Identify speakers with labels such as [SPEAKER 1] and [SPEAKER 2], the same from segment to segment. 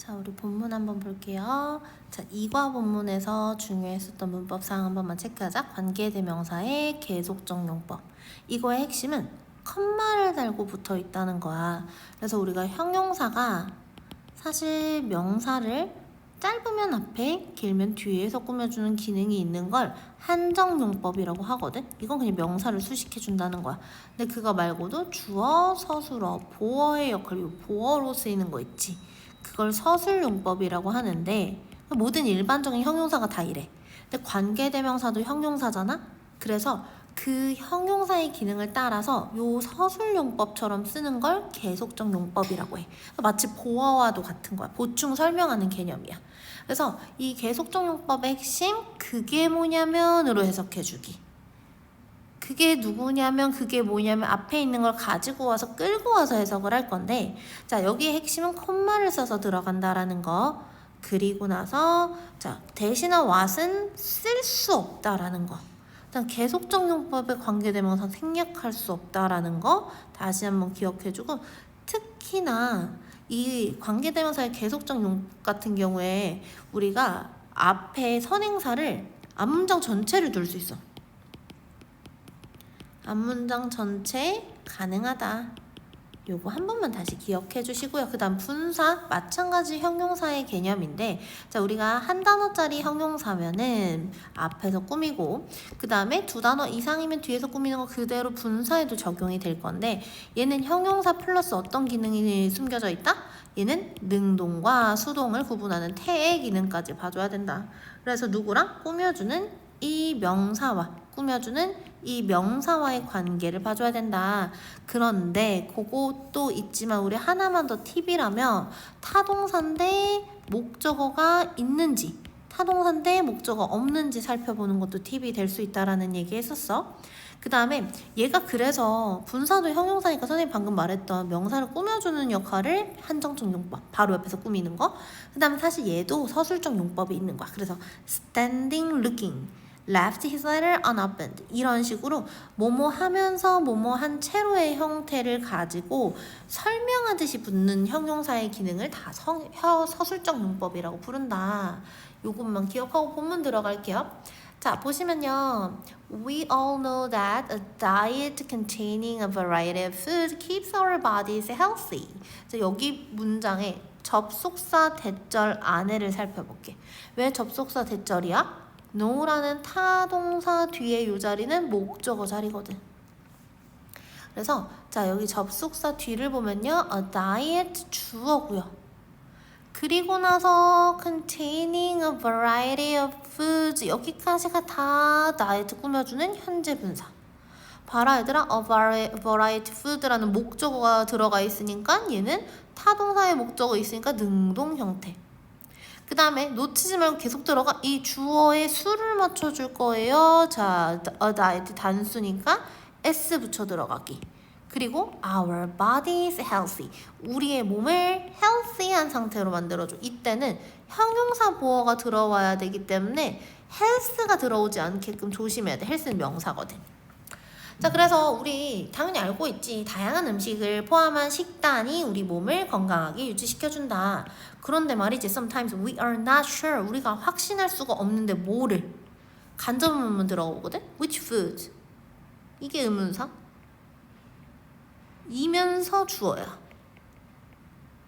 [SPEAKER 1] 자, 우리 본문 한번 볼게요. 자, 이과 본문에서 중요했었던 문법사항 한 번만 체크하자. 관계대명사의 계속적 용법. 이거의 핵심은 컴마를 달고 붙어 있다는 거야. 그래서 우리가 형용사가 사실 명사를 짧으면 앞에, 길면 뒤에서 꾸며주는 기능이 있는 걸 한정용법이라고 하거든. 이건 그냥 명사를 수식해준다는 거야. 근데 그거 말고도 주어, 서술어, 보어의 역할, 보어로 쓰이는 거 있지. 그걸 서술용법이라고 하는데 모든 일반적인 형용사가 다 이래. 근데 관계대명사도 형용사잖아? 그래서 그 형용사의 기능을 따라서 요 서술용법처럼 쓰는 걸 계속적 용법이라고 해. 마치 보어와도 같은 거야. 보충 설명하는 개념이야. 그래서 이 계속적 용법의 핵심, 그게 뭐냐면으로 해석해주기. 그게 누구냐면 그게 뭐냐면 앞에 있는 걸 가지고 와서 끌고 와서 해석을 할 건데, 자, 여기의 핵심은 콤마를 써서 들어간다라는 거. 그리고 나서 자, 대신한 what은 쓸 수 없다라는 거. 일단 계속적 용법에 관계대명사 생략할 수 없다라는 거 다시 한번 기억해주고, 특히나 이 관계대명사의 계속적 용법 같은 경우에 우리가 앞에 선행사를 앞문장 전체를 둘 수 있어. 앞문장 전체 가능하다. 요거 한 번만 다시 기억해 주시고요. 그 다음 분사, 마찬가지 형용사의 개념인데, 자, 우리가 한 단어짜리 형용사면은 앞에서 꾸미고, 그 다음에 두 단어 이상이면 뒤에서 꾸미는 거 그대로 분사에도 적용이 될 건데, 얘는 형용사 플러스 어떤 기능이 숨겨져 있다? 얘는 능동과 수동을 구분하는 태의 기능까지 봐줘야 된다. 그래서 누구랑? 꾸며주는 이 명사와 꾸며주는 이 명사와의 관계를 봐줘야 된다. 그런데 그것도 있지만 우리 하나만 더 팁이라면, 타동사인데 목적어가 있는지 타동사인데 목적어 없는지 살펴보는 것도 팁이 될 수 있다라는 얘기 했었어. 그 다음에 얘가 그래서 분사도 형용사니까 선생님 방금 말했던 명사를 꾸며주는 역할을 한정적 용법, 바로 옆에서 꾸미는 거. 그 다음에 사실 얘도 서술적 용법이 있는 거야. 그래서 standing, looking, left his letter unopened, 이런 식으로 뭐뭐 하면서 뭐뭐 한 채로의 형태를 가지고 설명하듯이 붙는 형용사의 기능을 다 서술적 용법이라고 부른다. 요것만 기억하고 본문 들어갈게요. 자, 보시면요. We all know that a diet containing a variety of food keeps our bodies healthy. 자, 여기 문장에 접속사 대절 안에를 살펴볼게. 왜 접속사 대절이야? know라는 타동사 뒤에 요 자리는 목적어 자리거든. 그래서 자, 여기 접속사 뒤를 보면요. a diet 주어고요. 그리고 나서 containing a variety of foods, 여기까지가 다 다이어트 꾸며주는 현재 분사. 봐라 얘들아, a variety food라는 목적어가 들어가 있으니까 얘는 타동사의 목적어 있으니까 능동 형태. 그 다음에 놓치지 말고 계속 들어가. 이 주어에 수를 맞춰줄 거예요. 자, a diet 단수니까 s 붙여 들어가기. 그리고 our body is healthy, 우리의 몸을 healthy한 상태로 만들어줘. 이때는 형용사 보어가 들어와야 되기 때문에 health가 들어오지 않게끔 조심해야 돼. health는 명사거든. 자, 그래서 우리 당연히 알고 있지. 다양한 음식을 포함한 식단이 우리 몸을 건강하게 유지시켜준다. 그런데 말이지, sometimes we are not sure, 우리가 확신할 수가 없는데 뭐를? 간접 의문문 들어오거든? Which food? 이게 의문사? 이면서 주어야.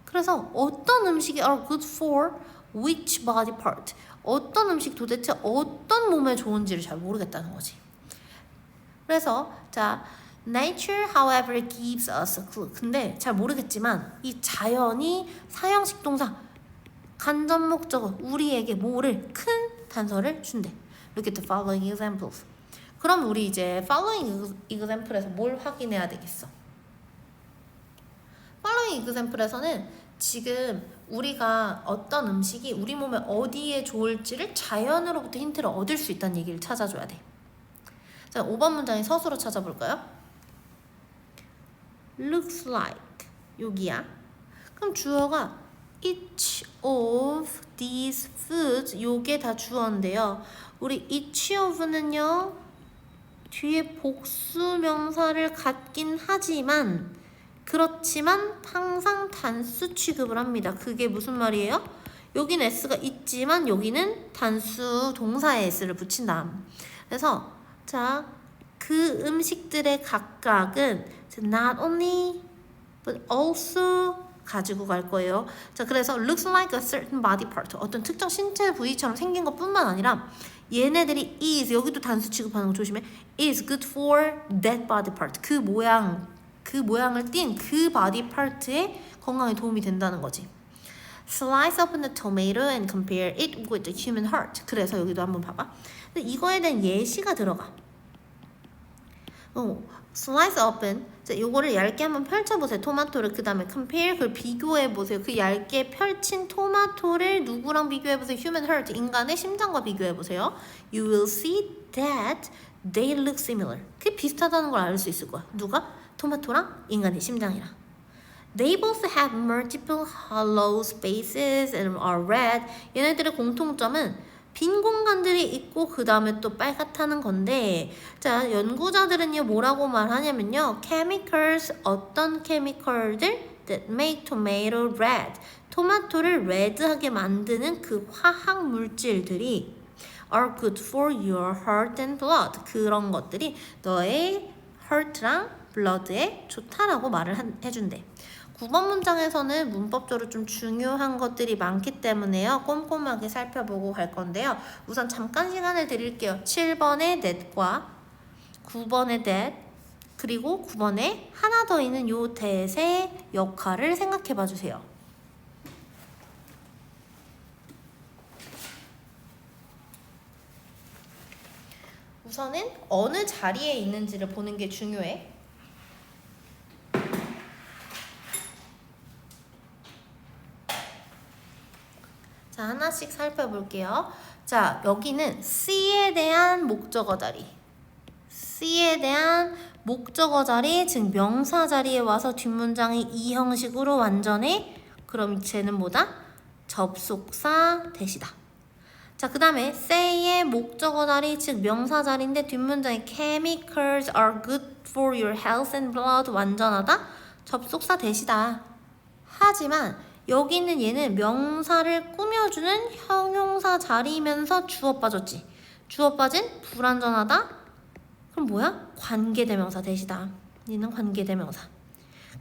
[SPEAKER 1] 그래서 어떤 음식이 are good for which body part, 어떤 음식 도대체 어떤 몸에 좋은지를 잘 모르겠다는 거지. 그래서 자, nature however gives us a clue, 근데 잘 모르겠지만 이 자연이 사형식 동사 간접 목적어 우리에게 뭐를, 큰 단서를 준대. Look at the following examples. 그럼 우리 이제 following example에서 뭘 확인해야 되겠어? following example에서는 지금 우리가 어떤 음식이 우리 몸에 어디에 좋을지를 자연으로부터 힌트를 얻을 수 있다는 얘기를 찾아줘야 돼. 자, 5번 문장의 서술어 찾아볼까요? looks like, 여기야. 그럼 주어가 each of these foods, 요게 다 주어인데요. 우리 each of는요 뒤에 복수 명사를 갖긴 하지만 그렇지만 항상 단수 취급을 합니다. 그게 무슨 말이에요? 여기는 s가 있지만 여기는 단수 동사에 s를 붙인다. 그래서 자, 그 음식들의 각각은 not only but also 가지고 갈 거예요. 자, 그래서 looks like a certain body part. 어떤 특정 신체 부위처럼 생긴 것뿐만 아니라 얘네들이 is, 여기도 단수 취급하는 거 조심해. is good for that body part. 그 모양을 띈 그 body part의 건강에 도움이 된다는 거지. Slice open the tomato and compare it with the human heart. 그래서 여기도 한번 봐봐. 근데 이거에 대한 예시가 들어가. slice open. 자, 요거를 얇게 한번 펼쳐보세요. 토마토를. 그 다음에 compare, 그걸 비교해보세요. 그 얇게 펼친 토마토를 누구랑 비교해보세요? Human heart, 인간의 심장과 비교해보세요. You will see that they look similar. 그게 비슷하다는 걸 알 수 있을 거야. 누가? 토마토랑 인간의 심장이랑. They both have multiple hollow spaces and are red. 얘네들의 공통점은 빈 공간들이 있고 그 다음에 또 빨갛다는 건데, 자, 연구자들은요 뭐라고 말하냐면요, chemicals, 어떤 케미컬들 that make tomato red, 토마토를 레드하게 만드는 그 화학 물질들이 are good for your heart and blood, 그런 것들이 너의 heart랑 blood에 좋다라고 말을 해준대. 9번 문장에서는 문법적으로 좀 중요한 것들이 많기 때문에요. 꼼꼼하게 살펴보고 갈 건데요. 우선 잠깐 시간을 드릴게요. 7번의 that과 9번의 that, 그리고 9번에 하나 더 있는 요 that의 역할을 생각해 봐 주세요. 우선은 어느 자리에 있는지를 보는 게 중요해. 자, 하나씩 살펴볼게요. 자, 여기는 C에 대한 목적어 자리. C에 대한 목적어 자리, 즉 명사 자리에 와서 뒷문장이 이 형식으로 완전해. 그럼 쟤는 뭐다? 접속사 대시다. 자, 그 다음에 say의 목적어 자리, 즉 명사 자리인데 뒷문장이 chemicals are good for your health and blood, 완전하다. 접속사 대시다. 하지만 여기 있는 얘는 명사를 꾸며주는 형용사 자리면서 주어 빠졌지. 주어 빠진 불완전하다. 그럼 뭐야? 관계대명사 대시다. 얘는 관계대명사.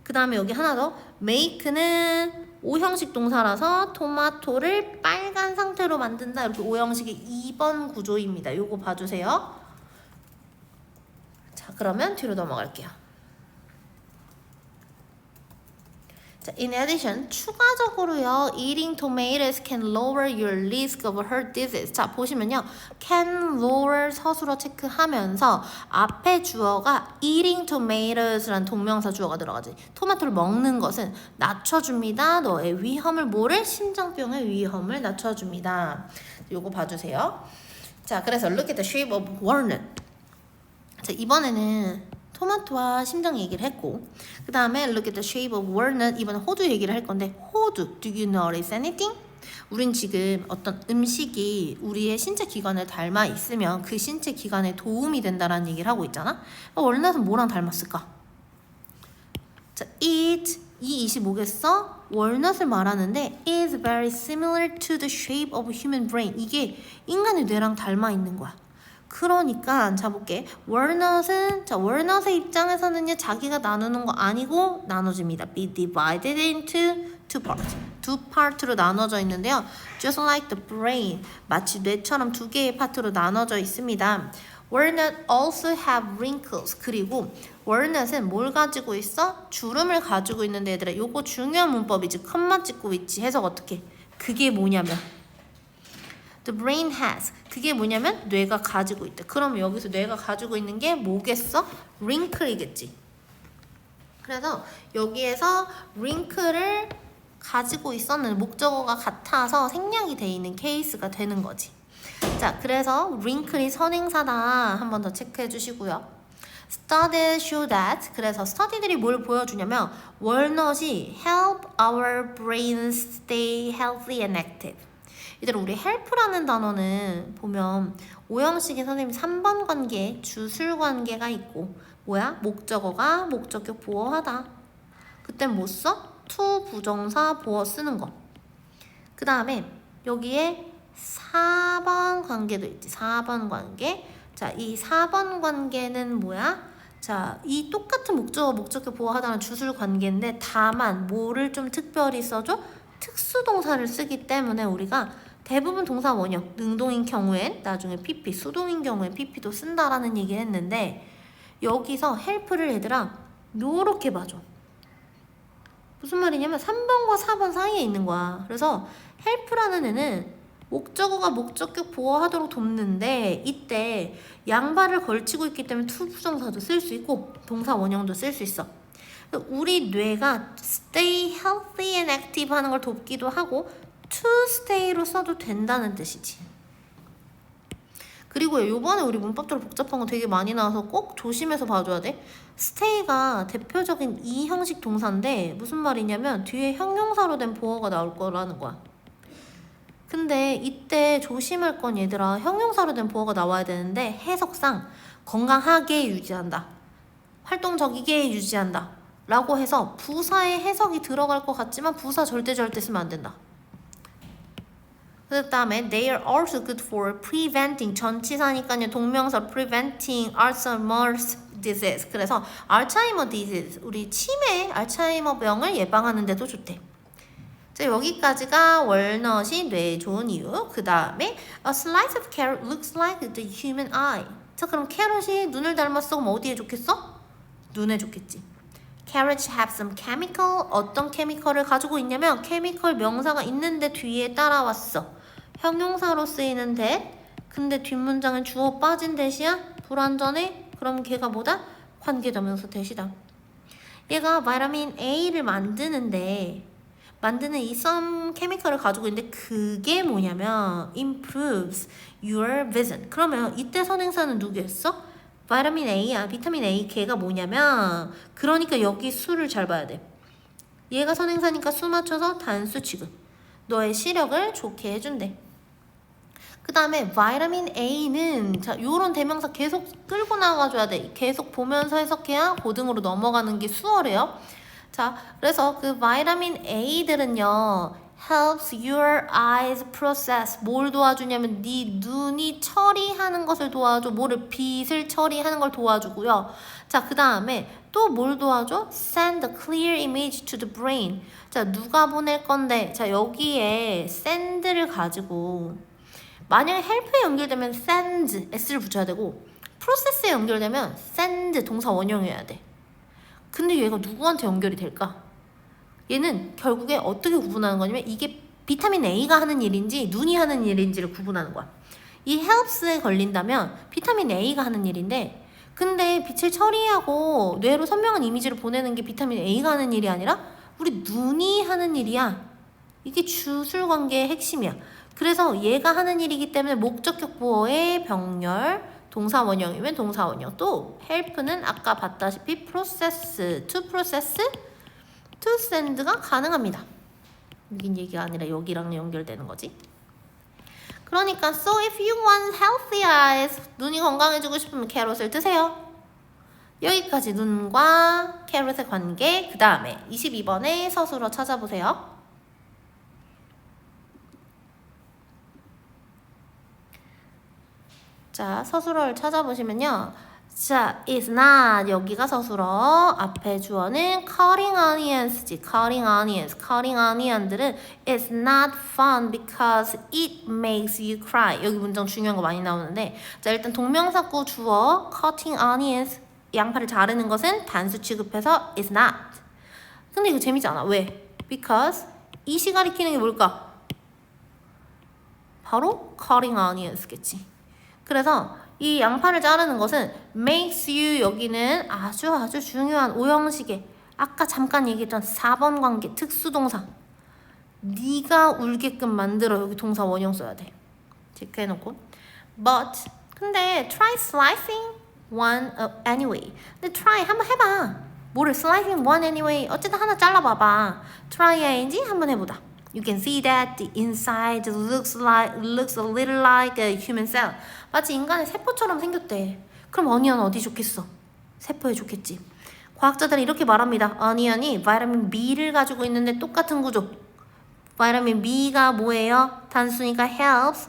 [SPEAKER 1] 그 다음에 여기 하나 더. make는 오형식 동사라서 토마토를 빨간 상태로 만든다. 이렇게 오형식의 2번 구조입니다. 요거 봐주세요. 자, 그러면 뒤로 넘어갈게요. 자, in addition, 추가적으로요, eating tomatoes can lower your risk of heart disease. 자, 보시면요, can lower 서술어 체크하면서 앞에 주어가 eating tomates라는 동명사 주어가 들어가지. 토마토를 먹는 것은 낮춰줍니다. 너의 위험을, 뭐를? 심장병의 위험을 낮춰줍니다. 요거 봐주세요. 자, 그래서 look at the shape of walnut. 자, 이번에는 토마토와 심장 얘기를 했고, 그 다음에 look at the shape of walnut. 이번에 호두 얘기를 할 건데, 호두, do you notice anything? 우린 지금 어떤 음식이 우리의 신체 기관을 닮아 있으면 그 신체 기관에 도움이 된다라는 얘기를 하고 있잖아. 월넛은 뭐랑 닮았을까? 자, it, 이 25겠어? 월넛을 말하는데 is very similar to the shape of human brain. 이게 인간의 뇌랑 닮아 있는 거야. 그러니까 자 볼게. 월넛은, 자, 월넛의 입장에서는요, 자기가 나누는 거 아니고 나눠집니다. be divided into two parts. 두 파트로 나눠져 있는데요. just like the brain, 마치 뇌처럼 두 개의 파트로 나눠져 있습니다. walnut also have wrinkles. 그리고 walnut은 뭘 가지고 있어? 주름을 가지고 있는데, 얘들아, 요거 중요한 문법이지. 컴마 찍고 있지. 해석 어떻게? 그게 뭐냐면 the brain has, 그게 뭐냐면 뇌가 가지고 있다. 그럼 여기서 뇌가 가지고 있는 게 뭐겠어? wrinkle이겠지. 그래서 여기에서 wrinkle을 가지고 있었는 목적어가 같아서 생략이 돼 있는 케이스가 되는 거지. 자, 그래서 wrinkle이 선행사다. 한 번 더 체크해 주시고요. Studies show that, 그래서 스터디들이 뭘 보여주냐면 walnut이 help our brains stay healthy and active. 얘들아, 우리 help라는 단어는 보면 오형식의 선생님이 3번 관계, 주술 관계가 있고, 뭐야? 목적어가 목적격 보어하다. 그땐 뭐 써? to 부정사 보어 쓰는 거. 그 다음에 여기에 4번 관계도 있지. 4번 관계. 자, 이 4번 관계는 뭐야? 자, 이 똑같은 목적어, 목적격 보어하다는 주술 관계인데 다만 뭐를 좀 특별히 써줘? 특수동사를 쓰기 때문에 우리가 대부분 동사 원형, 능동인 경우엔 나중에 PP, 수동인 경우엔 PP도 쓴다라는 얘기를 했는데 여기서 help를 얘들아 요렇게 봐줘. 무슨 말이냐면 3번과 4번 사이에 있는 거야. 그래서 help라는 애는 목적어가 목적격 보어하도록 돕는데 이때 양발을 걸치고 있기 때문에 to 부정사도 쓸 수 있고 동사 원형도 쓸 수 있어. 우리 뇌가 stay healthy and active 하는 걸 돕기도 하고 to stay로 써도 된다는 뜻이지. 그리고 요번에 우리 문법적으로 복잡한 거 되게 많이 나와서 꼭 조심해서 봐줘야 돼. stay가 대표적인 이 형식 동사인데 무슨 말이냐면 뒤에 형용사로 된 보어가 나올 거라는 거야. 근데 이때 조심할 건 얘들아 형용사로 된 보어가 나와야 되는데 해석상 건강하게 유지한다, 활동적이게 유지한다 라고 해서 부사의 해석이 들어갈 것 같지만 부사 절대 쓰면 안 된다. 그 다음에 they are also good for preventing, 전치사니까요 동명사 preventing Alzheimer's disease. 그래서 알츠하이머 disease, 우리 치매 알츠하이머 병을 예방하는 데도 좋대. 자, 여기까지가 월넛이 뇌에 좋은 이유. 그 다음에 a slice of carrot looks like the human eye. 자, 그럼 캐럿이 눈을 닮았어. 그럼 어디에 좋겠어? 눈에 좋겠지. Carrots have some chemical. 어떤 케미컬을 가지고 있냐면 케미컬 명사가 있는데 뒤에 따라왔어. 형용사로 쓰이는 that. 근데 뒷문장은 주어 빠진 that이야? 불완전해? 그럼 걔가 뭐다? 관계대명사 that이다. 얘가 바이타민 A를 만드는 이 some 케미컬을 가지고 있는데 그게 뭐냐면 improves your vision. 그러면 이때 선행사는 누구였어? 바이타민 A야. 비타민 A 걔가 뭐냐면 그러니까 여기 수를 잘 봐야 돼. 얘가 선행사니까 수 맞춰서 단수 취급. 너의 시력을 좋게 해준대. 그 다음에 바이타민 A는 자 요런 대명사 계속 끌고 나가줘야 돼. 계속 보면서 해석해야 고등으로 넘어가는 게 수월해요. 자, 그래서 그 바이타민 A들은요 helps your eyes process. 뭘 도와주냐면 네 눈이 처리하는 것을 도와줘. 뭐를 빛을 처리하는 걸 도와주고요. 자, 그 다음에 또 뭘 도와줘? Send a clear image to the brain. 자, 누가 보낼 건데? 자, 여기에 send를 가지고 만약에 help에 연결되면 sends, s를 붙여야 되고 process에 연결되면 send 동사 원형이어야 돼. 근데 얘가 누구한테 연결이 될까? 얘는 결국에 어떻게 구분하는 거냐면 이게 비타민 A가 하는 일인지 눈이 하는 일인지를 구분하는 거야. 이 helps에 걸린다면 비타민 A가 하는 일인데 근데 빛을 처리하고 뇌로 선명한 이미지를 보내는 게 비타민 A가 하는 일이 아니라 우리 눈이 하는 일이야. 이게 주술관계의 핵심이야. 그래서 얘가 하는 일이기 때문에 목적격 보어의 병렬 동사 원형이면 동사 원형. 또 help는 아까 봤다시피 process, to process, to send가 가능합니다. 여긴 얘기가 아니라 여기랑 연결되는 거지. 그러니까 so if you want healthy eyes, 눈이 건강해지고 싶으면 캐럿을 드세요. 여기까지 눈과 캐럿의 관계. 그 다음에 22번에 서술어 찾아보세요. 자, 서술어를 찾아보시면요. 자, is not 여기가 서술어. 앞에 주어는 cutting onions지. cutting onions. cutting onion들은 is not fun because it makes you cry. 여기 문장 중요한 거 많이 나오는데 자, 일단 동명사구 주어 cutting onions 양파를 자르는 것은 단수 취급해서 is not. 근데 이거 재미지 않아. 왜? because 이 시 가리키는 게 뭘까? 바로 cutting onions겠지. 그래서 이 양파를 자르는 것은 makes you 여기는 아주 중요한 오형식의 아까 잠깐 얘기했던 4번 관계 특수동사 네가 울게끔 만들어. 여기 동사 원형 써야 돼. 체크해놓고 but 근데 try slicing one anyway. 근데 try 한번 해봐. 뭐를 slicing one anyway 어쨌든 하나 잘라봐봐. try ing 한번 해보자. You can see that the inside looks a little like a human cell. 마치 인간의 세포처럼 생겼대. 그럼 어니언 어디 좋겠어? 세포에 좋겠지. 과학자들은 이렇게 말합니다. 어니언이 바이타민 B를 가지고 있는데 똑같은 구조. 바이타민 B가 뭐예요? 단수니까 helps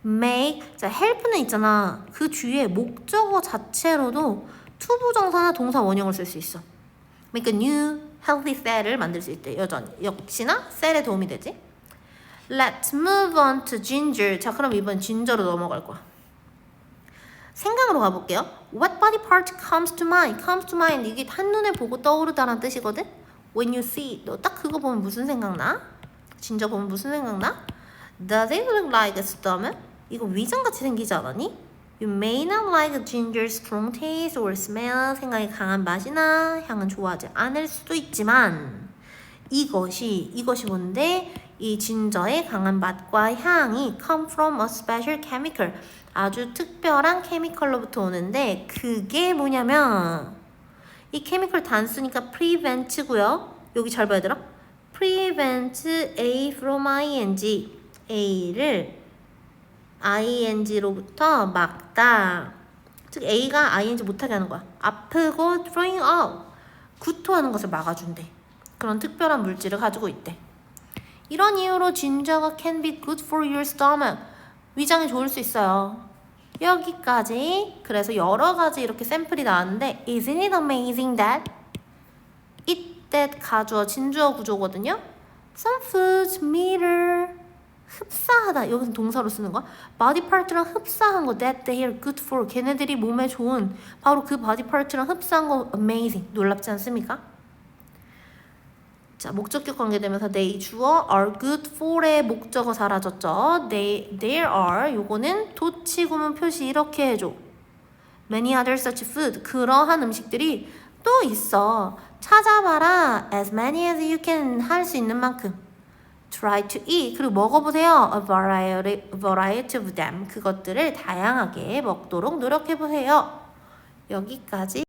[SPEAKER 1] make. 자, help는 있잖아. 그 뒤에 목적어 자체로도 투부정사나 동사 원형을 쓸 수 있어. 그러니까 new healthy cell을 만들 수 있대. 역시나 셀에 도움이 되지. Let's move on to ginger. 자, 그럼 이번 ginger로 넘어갈 거야. 생각으로 가볼게요. What body part comes to mind? Comes to mind. 이게 한눈에 보고 떠오르다는 뜻이거든. When you see. 너 딱 그거 보면 무슨 생각나? 진저 보면 무슨 생각나? Does it look like a stomach? 이거 위장같이 생기지 않았니? You may not like ginger's strong taste or smell. 생각이 강한 맛이나 향은 좋아하지 않을 수도 있지만 이것이 뭔데? 이 진저의 강한 맛과 향이 come from a special chemical. 아주 특별한 케미컬로부터 오는데 그게 뭐냐면 이 케미컬 단수니까 prevent고요. 여기 잘 봐야 되나? prevent A from ing. A를 ing로부터 막다. 즉 A가 ing 못하게 하는 거야. 아프고 throwing up. 구토하는 것을 막아준대. 그런 특별한 물질을 가지고 있대. 이런 이유로 진저가 can be good for your stomach. 위장에 좋을 수 있어요. 여기까지. 그래서 여러 가지 이렇게 샘플이 나왔는데 Isn't it amazing that? It, that 가주어, 진주어 구조거든요. Some foods meter. 흡사하다. 여기서 동사로 쓰는 거야. body part랑 흡사한 거 that they are good for. 걔네들이 몸에 좋은 바로 그 body part랑 흡사한 거 amazing. 놀랍지 않습니까? 자, 목적격 관계되면서 they 주어 are good for의 목적어 사라졌죠. there are 요거는 도치 구문 표시 이렇게 해줘. many other such food. 그러한 음식들이 또 있어. 찾아봐라. as many as you can 할 수 있는 만큼. try to eat. 그리고 먹어보세요. a variety of them. 그것들을 다양하게 먹도록 노력해보세요. 여기까지.